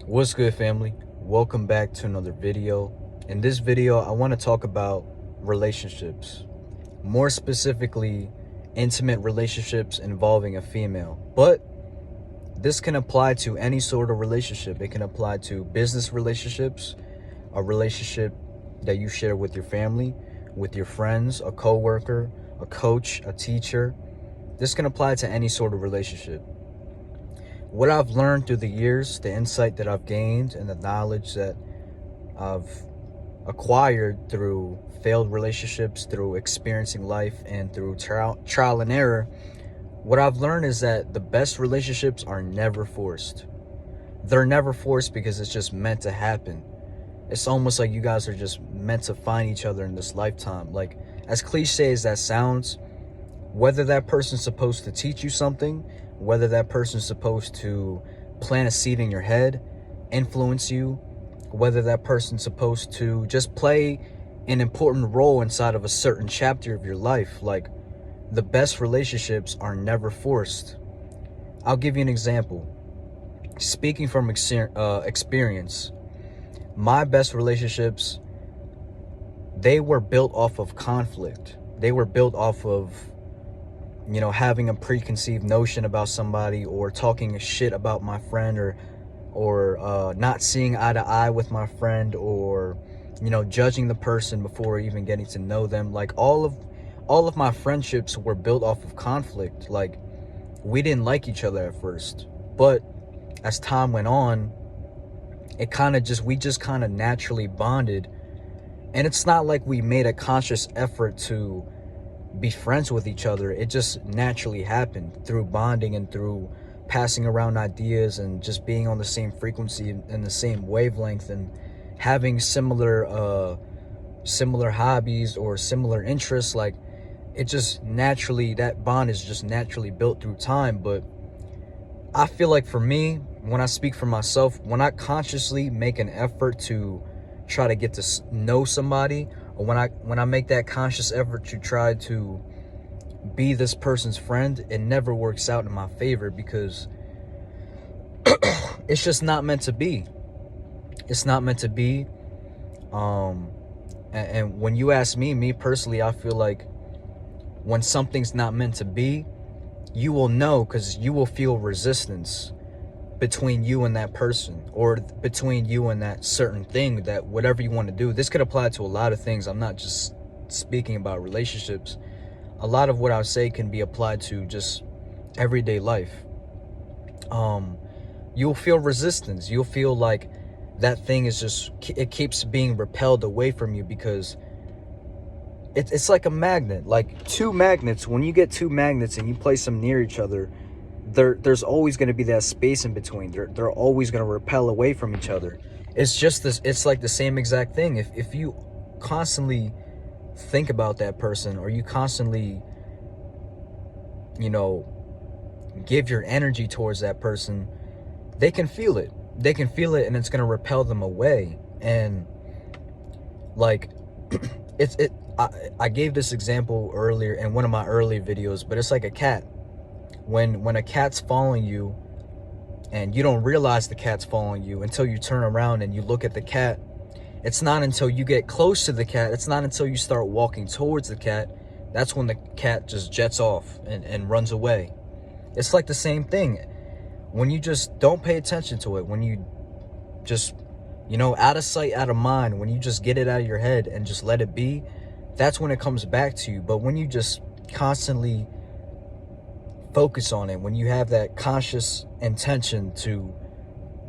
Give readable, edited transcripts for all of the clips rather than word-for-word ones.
What's good, family? Welcome back to another video. In this video, I want to talk about relationships, more specifically intimate relationships involving a female. But this can apply to any sort of relationship. It can apply to business relationships, a relationship that you share with your family, with your friends, a coworker, a coach, a teacher. This can apply to any sort of relationship. What I've learned through the years, the insight that I've gained, and the knowledge that I've acquired through failed relationships, through experiencing life, and through trial and error, what I've learned is that the best relationships are never forced. They're never forced because it's just meant to happen. It's almost like you guys are just meant to find each other in this lifetime. Like, as cliche as that sounds, whether that person's supposed to teach you something, whether that person's supposed to plant a seed in your head, influence you, whether that person's supposed to just play an important role inside of a certain chapter of your life, like, the best relationships are never forced. I'll give you an example. Speaking from experience, my best relationships, they were built off of conflict. They were built off of having a preconceived notion about somebody, or talking shit about my friend, or not seeing eye to eye with my friend, or judging the person before even getting to know them. Like, all of my friendships were built off of conflict. Like, we didn't like each other at first, but as time went on, we just kind of naturally bonded. And it's not like we made a conscious effort to be friends with each other. It just naturally happened through bonding and through passing around ideas and just being on the same frequency and the same wavelength, and having similar hobbies or similar interests. Like, it just naturally, that bond is just naturally built through time. But I feel like, for me, when I speak for myself, when I consciously make an effort to try to get to know somebody, or when I make that conscious effort to try to be this person's friend, it never works out in my favor, because it's just not meant to be. It's not meant to be. And when you ask me personally, I feel like when something's not meant to be, you will know, because you will feel resistance between you and that person, or between you and that certain thing, that whatever you want to do. This could apply to a lot of things. I'm not just speaking about relationships. A lot of what I say can be applied to just everyday life. You'll feel resistance. You'll feel like that thing is just, it keeps being repelled away from you, because it's like a magnet. Like two magnets, when you get two magnets and you place them near each other, there's always going to be that space in between. They're always going to repel away from each other. It's just this. It's like the same exact thing. If you constantly think about that person, or you constantly, give your energy towards that person, they can feel it. They can feel it, and it's going to repel them away. And like, I gave this example earlier in one of my early videos, but it's like a cat. When a cat's following you, and you don't realize the cat's following you until you turn around and you look at the cat. It's not until you get close to the cat, it's not until you start walking towards the cat, that's when the cat just jets off and runs away. It's like the same thing. When you just don't pay attention to it, when you just, out of sight, out of mind, when you just get it out of your head and just let it be, that's when it comes back to you. But when you just constantly focus on it, when you have that conscious intention to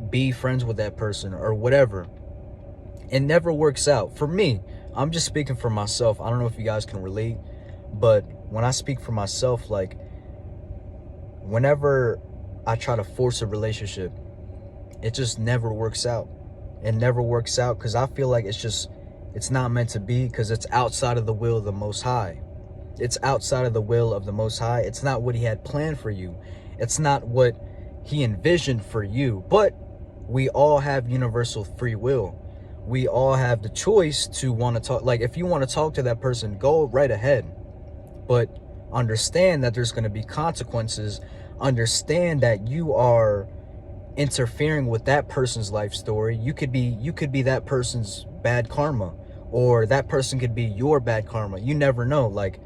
be friends with that person or whatever, it never works out. For me, I'm just speaking for myself. I don't know if you guys can relate, but when I speak for myself, like, whenever I try to force a relationship, it just never works out. It never works out, because I feel like it's not meant to be, because it's outside of the will of the Most High. It's outside of the will of the Most High. It's not what he had planned for you. It's not what he envisioned for you. But we all have universal free will. We all have the choice to want to talk. Like, if you want to talk to that person, go right ahead. But understand that there's going to be consequences. Understand that you are interfering with that person's life story. You could be that person's bad karma, or that person could be your bad karma. You never know. Like,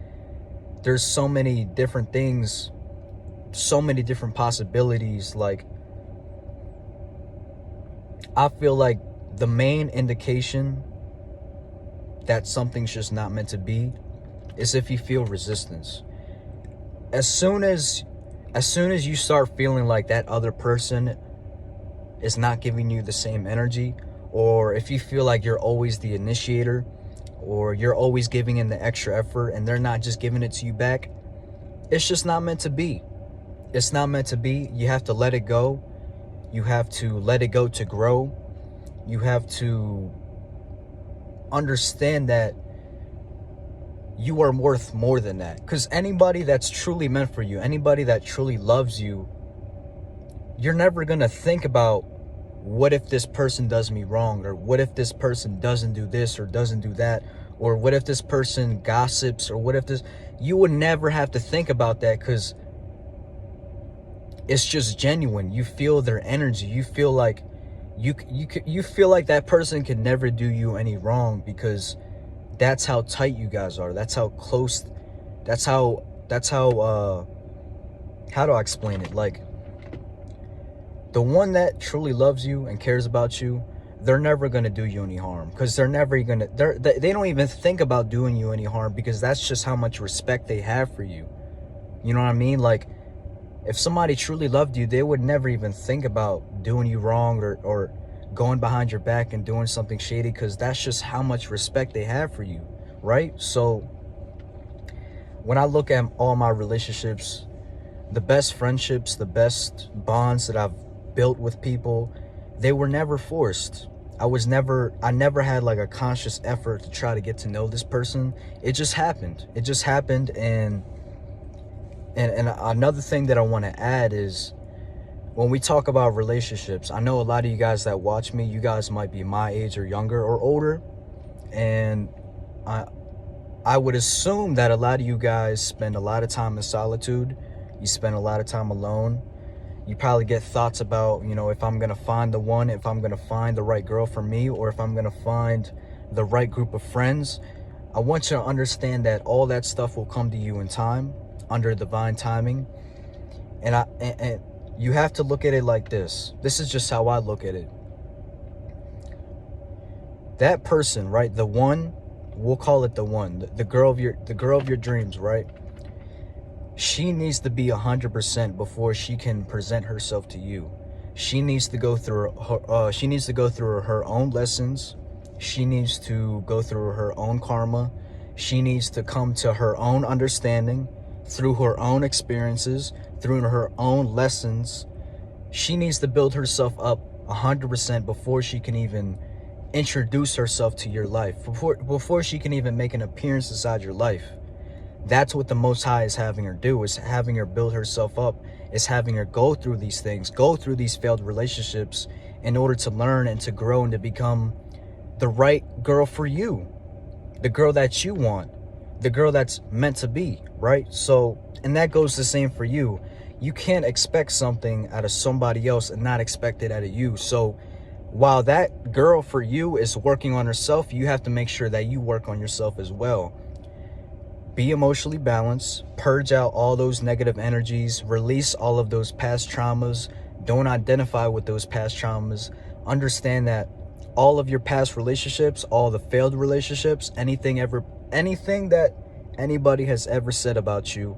there's so many different things, so many different possibilities. Like, I feel like the main indication that something's just not meant to be is if you feel resistance. As soon as you start feeling like that other person is not giving you the same energy, or if you feel like you're always the initiator, or you're always giving in the extra effort and they're not just giving it to you back, it's just not meant to be. It's not meant to be. You have to let it go. You have to let it go to grow. You have to understand that you are worth more than that. Because anybody that's truly meant for you, anybody that truly loves you, you're never going to think about, what if this person does me wrong? Or what if this person doesn't do this or doesn't do that? Or what if this person gossips? Or what if this... You would never have to think about that, because it's just genuine. You feel their energy. You feel like you feel like that person can never do you any wrong, because that's how tight you guys are. That's how close. That's how how do I explain it? Like, the one that truly loves you and cares about you, they're never going to do you any harm, because they're never going to, they don't even think about doing you any harm, because that's just how much respect they have for you. You know what I mean? Like, if somebody truly loved you, they would never even think about doing you wrong, or going behind your back and doing something shady, because that's just how much respect they have for you, right? So when I look at all my relationships, the best friendships, the best bonds that I've built with people, they were never forced. I never had like a conscious effort to try to get to know this person. It just happened. It just happened. And another thing that I want to add is, when we talk about relationships, I know a lot of you guys that watch me, you guys might be my age or younger or older, and I would assume that a lot of you guys spend a lot of time in solitude. You spend a lot of time alone. You probably get thoughts about, you know, if I'm going to find the one, if I'm going to find the right girl for me, or if I'm going to find the right group of friends. I want you to understand that all that stuff will come to you in time, under divine timing. And you have to look at it like this. This is just how I look at it. That person, right? The one, we'll call it the one, the girl of your dreams, right? She needs to be 100% before she can present herself to you. She needs to go through her own lessons. She needs to go through her own karma. She needs to come to her own understanding through her own experiences, through her own lessons. She needs to build herself up 100% before she can even introduce herself to your life, before she can even make an appearance inside your life. That's what the Most High is having her do, is having her build herself up, is having her go through these things, go through these failed relationships, in order to learn and to grow and to become the right girl for you, the girl that you want, the girl that's meant to be, right? So, and that goes the same for you. You can't expect something out of somebody else and not expect it out of you. So while that girl for you is working on herself, you have to make sure that you work on yourself as well. Be emotionally balanced, purge out all those negative energies, release all of those past traumas. Don't identify with those past traumas. Understand that all of your past relationships, all the failed relationships, anything that anybody has ever said about you,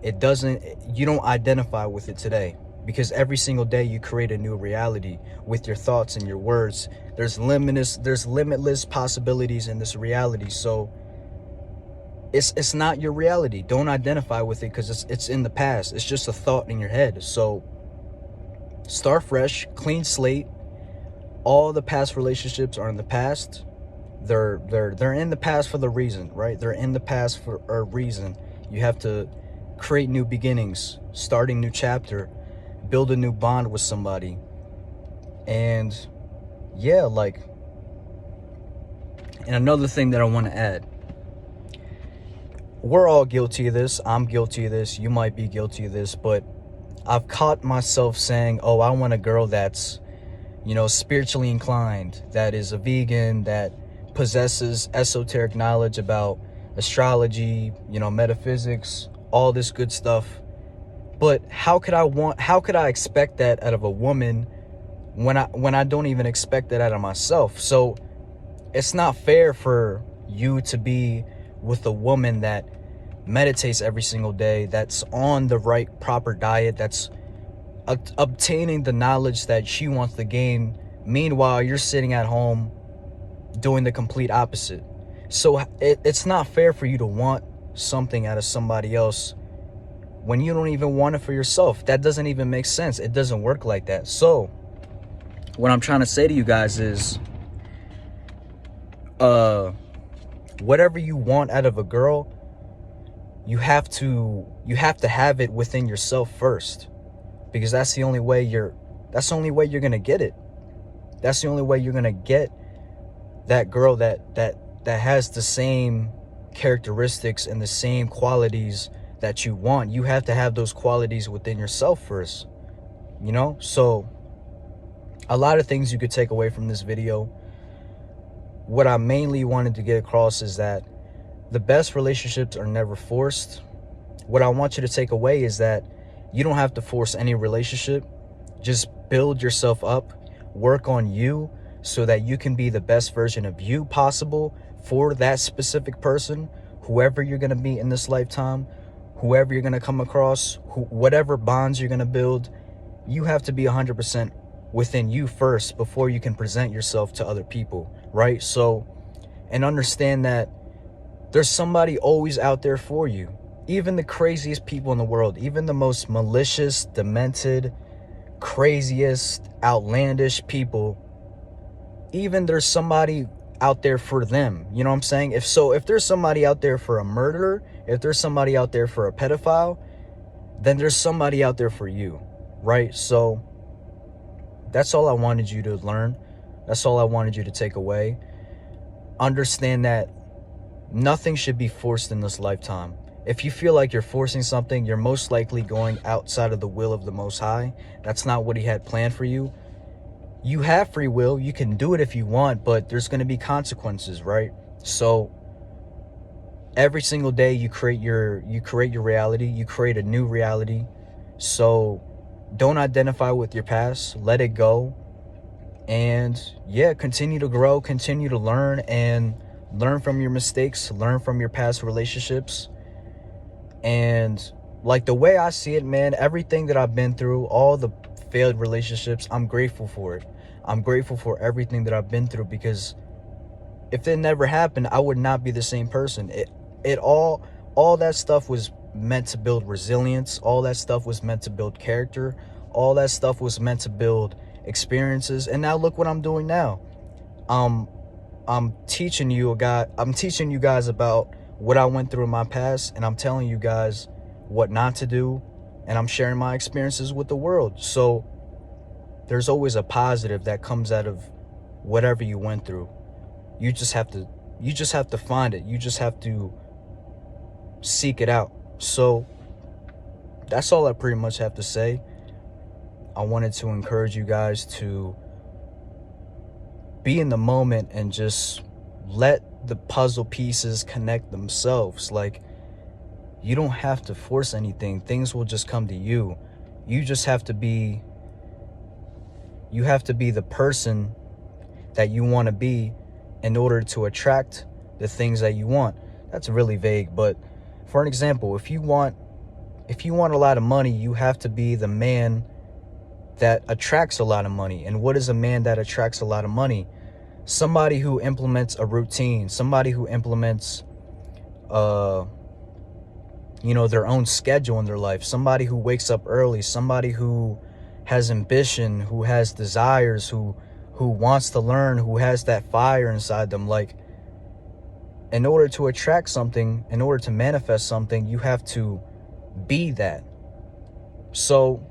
you don't identify with it today, because every single day you create a new reality with your thoughts and your words. There's limitless possibilities in this reality. So it's not your reality. Don't identify with it, because it's in the past. It's just a thought in your head. So start fresh, clean slate. All the past relationships are in the past. They're in the past for the reason, right? They're in the past for a reason. You have to create new beginnings, starting new chapter, build a new bond with somebody. And yeah, like, and another thing that I want to add, we're all guilty of this. I'm guilty of this. You might be guilty of this, but I've caught myself saying, oh, I want a girl that's, spiritually inclined, that is a vegan, that possesses esoteric knowledge about astrology, metaphysics, all this good stuff. But how could I expect that out of a woman when I don't even expect that out of myself? So it's not fair for you to be with a woman that meditates every single day, that's on the right proper diet, that's obtaining the knowledge that she wants to gain. Meanwhile, you're sitting at home doing the complete opposite. So it's not fair for you to want something out of somebody else when you don't even want it for yourself. That doesn't even make sense. It doesn't work like that. So what I'm trying to say to you guys is, whatever you want out of a girl, you have to have it within yourself first, because that's the only way you're gonna get it. That's the only way you're gonna get that girl that has the same characteristics and the same qualities that you want. You have to have those qualities within yourself first, So a lot of things you could take away from this video. What I mainly wanted to get across is that the best relationships are never forced. What I want you to take away is that you don't have to force any relationship. Just build yourself up, work on you so that you can be the best version of you possible for that specific person, whoever you're going to meet in this lifetime, whoever you're going to come across, whatever bonds you're going to build. You have to be 100% within you first before you can present yourself to other people, right? So, and understand that there's somebody always out there for you. Even the craziest people in the world, even the most malicious, demented, craziest, outlandish people, even there's somebody out there for them. You know what I'm saying? If there's somebody out there for a murderer, if there's somebody out there for a pedophile, then there's somebody out there for you, right? So that's all I wanted you to learn. That's all I wanted you to take away. Understand that nothing should be forced in this lifetime. If you feel like you're forcing something, you're most likely going outside of the will of the Most High. That's not what He had planned for you. You have free will. You can do it if you want, but there's going to be consequences, right? So every single day you create your reality. You create a new reality. So don't identify with your past. Let it go. And yeah, continue to grow, continue to learn, and learn from your mistakes, learn from your past relationships. And like the way I see it, man, everything that I've been through, all the failed relationships, I'm grateful for it. I'm grateful for everything that I've been through, because if it never happened, I would not be the same person. All that stuff was meant to build resilience. All that stuff was meant to build character. All that stuff was meant to build experiences. And now look what I'm doing now. I'm teaching you guys about what I went through in my past, and I'm telling you guys what not to do, and I'm sharing my experiences with the world. So there's always a positive that comes out of whatever you went through. You just have to find it. You just have to seek it out. So that's all I pretty much have to say. I wanted to encourage you guys to be in the moment and just let the puzzle pieces connect themselves. Like, you don't have to force anything. Things will just come to you. You just have to be the person that you want to be in order to attract the things that you want. That's really vague, but for an example, if you want a lot of money, you have to be the man that attracts a lot of money. And what is a man that attracts a lot of money? Somebody who implements a routine, somebody who implements their own schedule in their life, somebody who wakes up early, somebody who has ambition, who has desires, who wants to learn, who has that fire inside them. Like, in order to attract something, in order to manifest something, you have to be that. So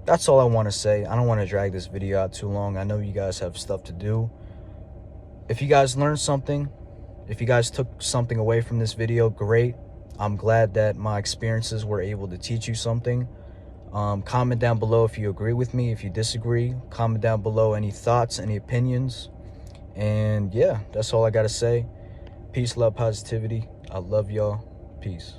that's all I want to say. I don't want to drag this video out too long. I know you guys have stuff to do. If you guys learned something, if you guys took something away from this video, great. I'm glad that my experiences were able to teach you something. Comment down below if you agree with me, if you disagree. Comment down below any thoughts, any opinions. And yeah, that's all I gotta say. Peace, love, positivity. I love y'all. Peace.